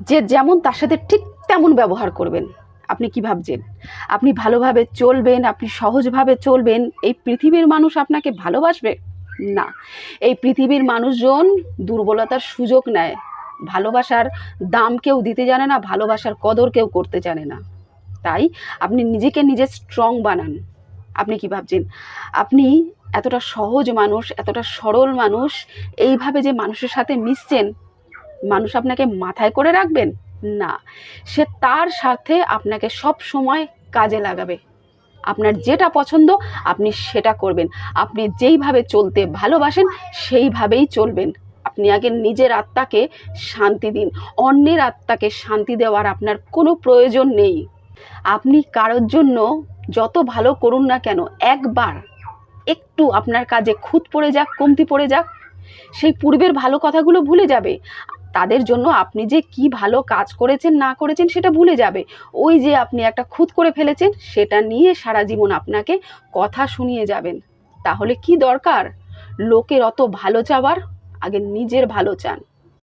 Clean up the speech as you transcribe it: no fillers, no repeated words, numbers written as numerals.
যে যেমন তার সাথে ঠিক তেমন ব্যবহার করবেন। আপনি কি ভাবছেন আপনি ভালোভাবে চলবেন, আপনি সহজভাবে চলবেন, এই পৃথিবীর মানুষ আপনাকে ভালোবাসবে? না, এই পৃথিবীর মানুষজন দুর্বলতার সুযোগ নেয়, ভালোবাসার দাম কেউ দিতে জানে না, ভালোবাসার কদর কেউ করতে জানে না। তাই আপনি নিজেকে নিজে স্ট্রং বানান। আপনি কি ভাবছেন আপনি এতটা সহজ মানুষ, এতটা সরল মানুষ, এইভাবে যে মানুষের সাথে মিশছেন, মানুষ আপনাকে মাথায় করে রাখবেন? না, সে তার সাথে আপনাকে সব সময় কাজে লাগাবে। আপনার যেটা পছন্দ আপনি সেটা করবেন, আপনি যেইভাবে চলতে ভালোবাসেন সেইভাবেই চলবেন। আপনি আগে নিজের আত্মাকে শান্তি দিন, অন্যের আত্মাকে শান্তি দেওয়ার আপনার কোনো প্রয়োজন নেই। আপনি কারোর জন্য যত ভালো করুন না কেন, একবার একটু আপনার কাজে খুঁত পড়ে যাক, কমতি পড়ে যাক, সেই পূর্বের ভালো কথাগুলো ভুলে যাবে। তাদের জন্য আপনি যে কি ভালো কাজ করেছেন না করেছেন সেটা ভুলে যাবে। ওই যে আপনি একটা খুঁত করে ফেলেছেন সেটা নিয়ে সারা জীবন আপনাকে কথা শুনিয়ে যাবেন। তাহলে কি দরকার লোকের অত ভালো চাওয়ার? আগে নিজের ভালো চান।